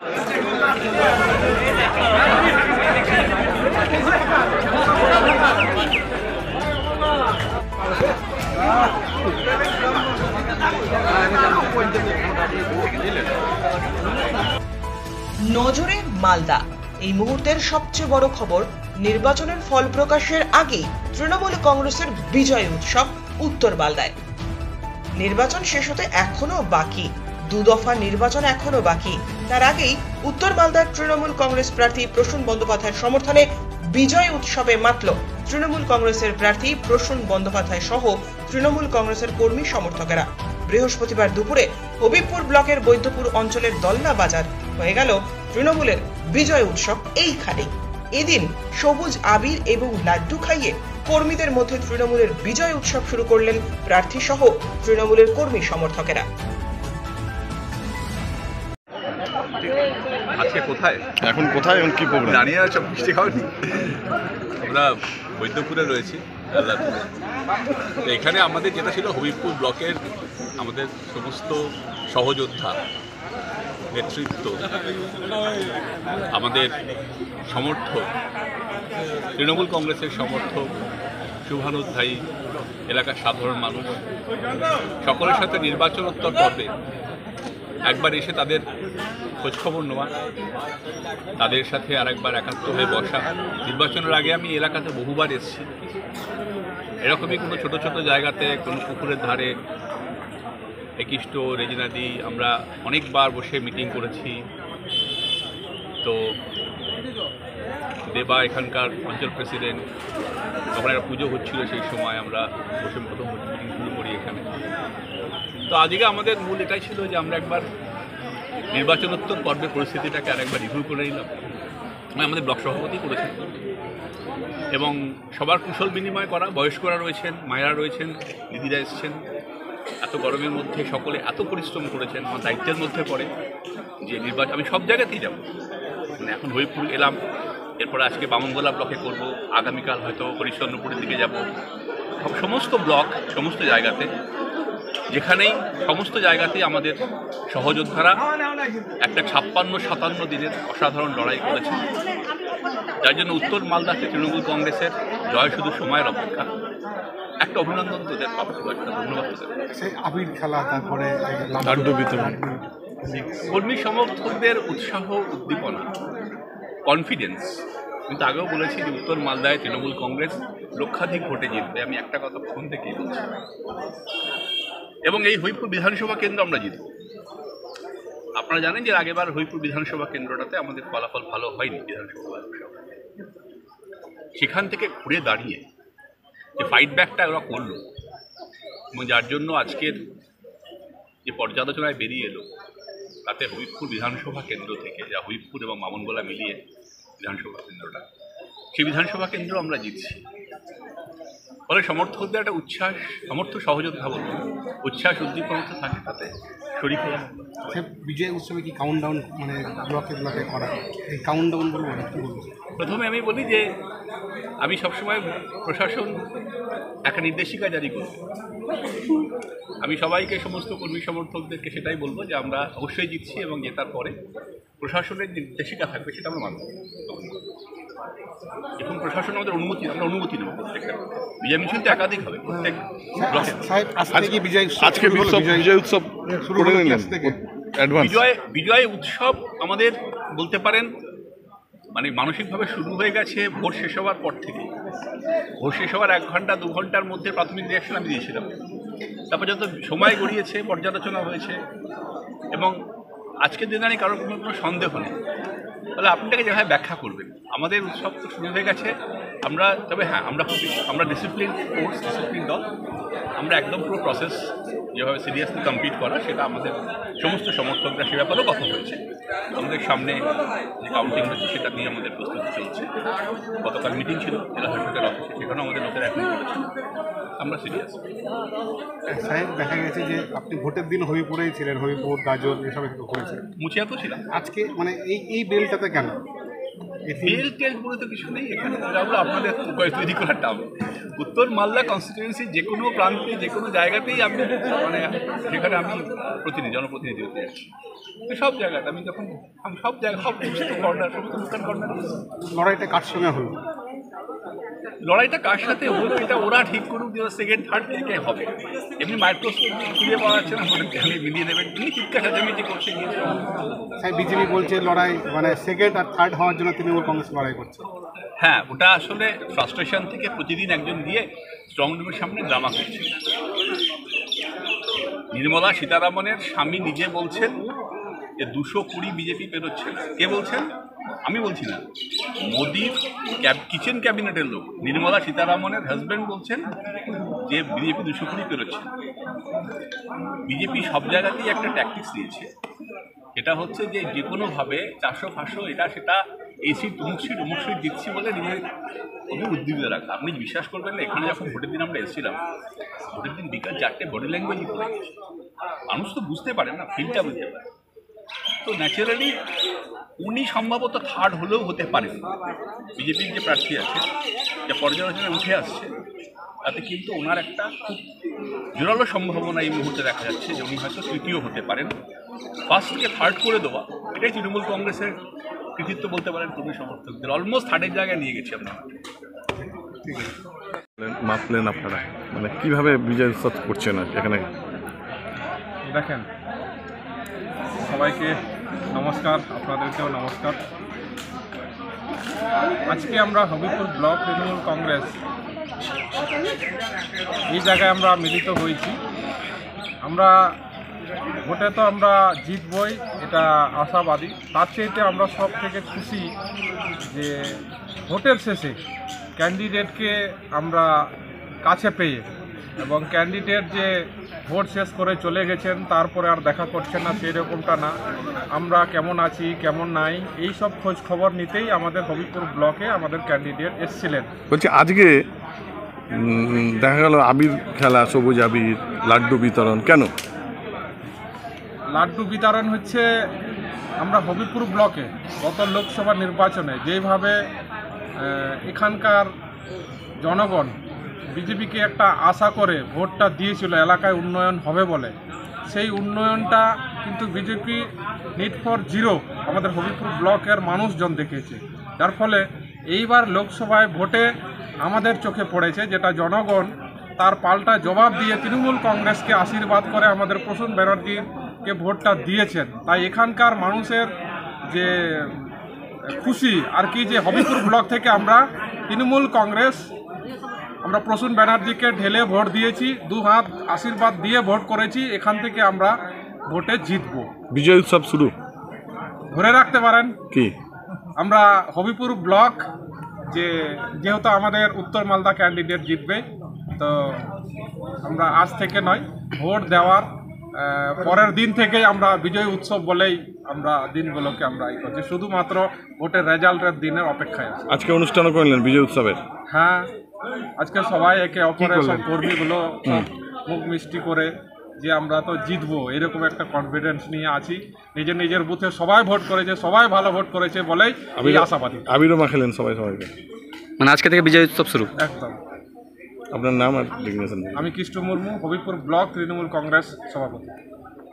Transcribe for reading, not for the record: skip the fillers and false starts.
নজরে মালদা। এই মুহূর্তের সবচেয়ে বড় খবর, নির্বাচনের ফল প্রকাশের আগেই তৃণমূল কংগ্রেসের বিজয় উৎসব উত্তর মালদায়। নির্বাচন শেষ হতে এখনো বাকি, দুদফা নির্বাচন এখনো বাকি। তার আগেই উত্তর মালদার তৃণমূল কংগ্রেস প্রার্থী প্রসূন বন্দ্যোপাধ্যায়ের সমর্থনে বিজয় উৎসবে মাতল তৃণমূল কংগ্রেসের প্রার্থী প্রসূন বন্দ্যোপাধ্যায় সহ তৃণমূল কংগ্রেসের কর্মী সমর্থকেরা। বৃহস্পতিবার দুপুরে হবিবপুর ব্লকের বৈদ্যপুর অঞ্চলের দলনা বাজার হয়ে গেল তৃণমূলের বিজয় উৎসব এইখানেই। এদিন সবুজ আবির এবং লাড্ডু খাইয়ে কর্মীদের মধ্যে তৃণমূলের বিজয় উৎসব শুরু করলেন প্রার্থী সহ তৃণমূলের কর্মী সমর্থকেরা। আজকে কোথায় এখন কি প্রোগ্রাম দাঁড়িয়ে আছো? মিষ্টি খাওয়ানি? আমরা বৈদ্যপুরে রয়েছি। এখানে আমাদের যেটা ছিল হবিবপুর ব্লকের আমাদের সমস্ত সহযোদ্ধা, নেতৃত্ব, আমাদের সমর্থক, তৃণমূল কংগ্রেসের সমর্থক, শুভানুধ্যায়ী, এলাকার সাধারণ মানুষ সকলের সাথে নির্বাচনোত্তর পর্বে একবার এসে তাদের খোঁজখবর নেওয়া, তাদের সাথে আরেকবার একাত্ম হয়ে বসা। নির্বাচনের আগে আমি এলাকাতে বহুবার এসেছি, এরকমই কোনো ছোট ছোট জায়গাতে, কোনো পুকুরের ধারে, একিষ্ট, রেজিনাদি, আমরা অনেকবার বসে মিটিং করেছি। তো দেবা এখানকার অঞ্চল প্রেসিডেন্ট, তখন একটা পুজো হচ্ছিল, সেই সময় আমরা বসে প্রথম মিটিং শুরু করি এখানে। তো আজকে আমাদের মূল এটাই ছিল যে আমরা একবার নির্বাচনোত্তর পর্বের পরিস্থিতিটাকে আরেকবার রিভিউ করে নিলাম। আমাদের ব্লক সভাপতি করেছেন এবং সবার কুশল বিনিময় করা। বয়স্করা রয়েছেন, মায়েরা রয়েছেন, দিদিরা এসছেন। এত গরমের মধ্যে সকলে এত পরিশ্রম করেছেন। আমার দায়িত্বের মধ্যে পড়ে যে নির্বাচন আমি সব জায়গাতেই যাব। মানে এখন হবিবপুর এলাম, এরপরে আজকে বামনগোলা ব্লকে করব, আগামীকাল হয়তো হরিশ্চন্দ্রপুরের দিকে যাব। সমস্ত ব্লক, সমস্ত জায়গাতে, যেখানেই সমস্ত জায়গাতেই আমাদের সহযোদ্ধারা একটা 56-57 দিনের অসাধারণ লড়াই করেছে, যার জন্য উত্তর মালদাতে তৃণমূল কংগ্রেসের জয় শুধু সময়ের অপেক্ষা। একটা অভিনন্দন তোদের, ধন্যবাদ। আবির খেলা, তারপরে লাড্ডু বিতরণ, কর্মী সমর্থকদের উৎসাহ, উদ্দীপনা, কনফিডেন্স। কিন্তু আগেও বলেছি যে উত্তর মালদায় তৃণমূল কংগ্রেস লক্ষাধিক ভোটে জিতবে। আমি একটা কথা প্রথম থেকেই বলছি, এবং এই হবিবপুর বিধানসভা কেন্দ্র আমরা জিতব। আপনারা জানেন যে আগেবার হবিবপুর বিধানসভা কেন্দ্রটাতে আমাদের ফলাফল ভালো হয়নি বিধানসভা। সেখান থেকে ঘুরে দাঁড়িয়ে যে ফাইট ব্যাকটা ওরা করলো, এবং যার জন্য আজকের যে পর্যালোচনায় বেরিয়ে এলো, তাতে হবিবপুর বিধানসভা কেন্দ্র থেকে, যা হবিবপুর এবং বামনগোলা মিলিয়ে বিধানসভা কেন্দ্রটা, সেই বিধানসভা কেন্দ্র আমরা জিতছি। ফলে সমর্থকদের একটা উচ্ছ্বাস, সমর্থ সহযোদ্ধা বলবো, উচ্ছ্বাস উদ্দীপনা থাকে, তাতে শরীর হওয়া। বিজয় উৎসবে কি কাউন্টডাউন, মানে ব্লকে ব্লকে করা, এই কাউন্টডাউন বলবো না, কি বলবো? প্রথমে আমি বলি যে আমি সবসময় প্রশাসন একটা নির্দেশিকা জারি করব। আমি সবাইকে, সমস্ত কর্মী সমর্থকদেরকে সেটাই বলবো যে আমরা অবশ্যই জিতছি, এবং জেতার পরে প্রশাসনের নির্দেশিকা থাকবে, সেটা আমরা মানব। এখন প্রশাসন আমাদের অনুমতি, আমরা অনুমতি নেব প্রত্যেকটা। বিজয় মিছিল তো একাধিক হবে প্রত্যেক ব্লকে। আজকে বিজয় উৎসব করে নিলেন অ্যাডভান্স। বিজয় উৎসব আমাদের বলতে পারেন মানে মানসিকভাবে শুরু হয়ে গেছে ভোট শেষ হওয়ার পর থেকে। ভোট শেষ হওয়ার 1 ঘন্টা 2 ঘন্টার মধ্যে প্রাথমিক রিয়াকশন আমি দিয়েছিলাম। তারপর যত সময় গড়িয়েছে, পর্যালোচনা হয়েছে, এবং আজকের দিনে কারোর কোনো সন্দেহ নেই। তাহলে আপনাকে যেভাবে ব্যাখ্যা করবেন, আমাদের উৎসব তো শুরু হয়ে গেছে। আমরা, তবে হ্যাঁ, আমরা ডিসিপ্লিন ফোর্স, ডিসিপ্লিন দল। আমরা একদম পুরো প্রসেস যেভাবে সিরিয়াসলি কমপ্লিট করা, সেটা আমাদের সমস্ত সমর্থকরা সে ব্যাপারেও কথা হয়েছে। আমাদের সামনে যে কাউন্টিং হচ্ছে সেটা নিয়ে আমাদের প্রস্তুতি চলছে। গতকাল মিটিং ছিল জেলা শাসকের অফিসে, সেখানেও আমাদের লোকেরা এখন করেছে। আমরা সিরিয়াস। সাহেব, দেখা গেছে যে আপনি ভোটের দিন হবিপুরেই ছিলেন, হবিপুর, গাজল এসব করেছেন, মুচিয়াতেও ছিলাম। আজকে মানে এই বেলটাতে কেন? বেল টেল বলে তো কিছু নেই এখানে, যেগুলো আপনাদের তৈরি করার টাম। উত্তর মালদা কনস্টিটিউয়েন্সি যে কোনো প্রান্তে যে কোনো জায়গাতেই আমি মানে যেখানে আমি জনপ্রতিনিধি হতে যাচ্ছি, সব জায়গাতে আমি যখন সব জায়গায় সব সমস্ত কর্নার সমস্ত দোকান কর্নার। লড়াইটা কার সঙ্গে হলো? লড়াইটা কার সাথে হলো এটা ওরা ঠিক করুক, যে সেকেন্ড থার্ড কে কে হবে। এমনি মাইক্রোস্কোপ খুঁজে পাওয়া যাচ্ছে না, ওরা মিলিয়ে দেবেন। তিনি চিৎকার চেঁচামেচি করছে গিয়ে। তাই বিজেপি বলছে লড়াই মানে সেকেন্ড আর থার্ড হওয়ার জন্য তৃণমূল কংগ্রেস লড়াই করছে। হ্যাঁ, ওটা আসলে ফ্রাস্ট্রেশন থেকে প্রতিদিন একজন দিয়ে স্ট্রং রুমের সামনে ড্রামা করছে। নির্মলা সীতারামনের স্বামী নিজে বলছেন যে 220 বিজেপি পেরোচ্ছে না। কে বলছেন? আমি বলছি না, মোদির কিচেন ক্যাবিনেটের লোক নির্মলা সীতারামনের হাজব্যান্ড বলছেন যে বিজেপি 220 পেরোচ্ছে। বিজেপি সব জায়গাতেই একটা ট্যাকটিক্স দিয়েছে, এটা হচ্ছে যে যে কোনোভাবে 400-500 এটা সেটা এই সিট অমুক সিট দিচ্ছি বলে নিজের উদ্দীপিত রাখা। আপনি বিশ্বাস করবেন না, এখানে যখন ভোটের দিন আমরা এসেছিলাম, ভোটের দিন বিকাল 4টে বডি ল্যাঙ্গুয়েজই করে গেছে। মানুষ তো বুঝতে পারে না, ফিলটা বুঝতে পারে। তো ন্যাচারালি উনি সম্ভবত থার্ড হলেও হতে পারেন। বিজেপির যে প্রার্থী আছে, যে পর্যালোচনায় উঠে আসছে, তাতে কিন্তু ওনার একটা খুব জোরালো সম্ভাবনা এই মুহূর্তে দেখা যাচ্ছে যে উনি হয়তো তৃতীয় হতে পারেন। ফার্স্টকে থার্ড করে দেওয়া, এটাই তৃণমূল কংগ্রেসের কৃতিত্ব বলতে পারেন কর্মী সমর্থকদের। অলমোস্ট থার্ডের জায়গায় নিয়ে গেছি আমরা। মাপলেন আপনারা, মানে কিভাবে বিজয় উৎসব করছেন এখানে? দেখেন, সবাইকে নমস্কার, আপনাদেরকেও নমস্কার। আজকে আমরা হবিপুর ব্লক তৃণমূল কংগ্রেস এই জায়গায় আমরা মিলিত হয়েছি। আমরা ভোটে তো আমরা জিতবই, এটা আশাবাদী। তার চাইতে আমরা সব থেকে খুশি যে ভোটের শেষে ক্যান্ডিডেটকে আমরা কাছে পেয়ে, এবং ক্যান্ডিডেট যে ভোট শেষ করে চলে গেছেন তারপরে আর দেখা করছেন না, সেই রকমটা না। আমরা কেমন আছি কেমন নাই এই সব খোঁজ খবর নিতেই আমাদের হবিপুর ব্লকে আমাদের ক্যান্ডিডেট এসেছিলেন। বলছি আজকে দেখা গেল আবির খেলা, সবুজ আবির, লাড্ডু বিতরণ, কেন? লাড্ডু বিতরণ হচ্ছে আমরা হবিপুর ব্লকে গত লোকসভা নির্বাচনে যেভাবে এখানকার জনগণ বিজেপিকে একটা আশা করে ভোটটা দিয়েছিল এলাকায় উন্নয়ন হবে বলে, সেই উন্নয়নটা কিন্তু বিজেপি নিট ফর জিরো আমাদের হবিপুর ব্লকের মানুষজন দেখেছে। যার ফলে এইবার লোকসভায় ভোটে আমাদের চোখে পড়েছে, যেটা জনগণ তার পাল্টা জবাব দিয়ে তৃণমূল কংগ্রেসকে আশীর্বাদ করে আমাদের প্রসূন ব্যানার্জিকে ভোটটা দিয়েছেন। তাই এখানকার মানুষের যে খুশি আর কি, যে হবিপুর ব্লক থেকে আমরা তৃণমূল কংগ্রেস আমরা প্রসূন ব্যানার্জিকে ঢেলে ভোট দিয়েছি, 2 হাত আশীর্বাদ দিয়ে ভোট করেছি। এখান থেকে আমরা ভোটে জিতব। বিজয় উৎসব শুরু ধরে রাখতে পারেন কি আমরা হবিপুর ব্লক যেহেতু আমাদের উত্তর মালদা ক্যান্ডিডেট জিতবে, তো আমরা আজ থেকে নয়, ভোট দেওয়ার পরের দিন থেকেই আমরা বিজয় উৎসব বলেই আমরা দিনগুলোকে আমরা করছি, শুধুমাত্র ভোটের রেজাল্টের দিনের অপেক্ষায় আছি। আজকে অনুষ্ঠানও করলেন বিজয় উৎসবের? হ্যাঁ, আজকে সবাই একে অপরের সব কর্মীগুলো মুখ মিষ্টি করে যে আমরা তো জিতবো এরকম একটা কনফিডেন্স নিয়ে আছি। নিজের নিজের বুথে সবাই ভোট করেছে, সবাই ভালো ভোট করেছে বলেই আমি আশাবাদী। আবিরও মাখলেন সবাইকে, মানে আজকে থেকে বিজয় উৎসব শুরু। একদম। আপনার নাম আর ডিগনেশন? আমি কৃষ্ণ মুর্মু, হবিপুর ব্লক তৃণমূল কংগ্রেস সভাপতি।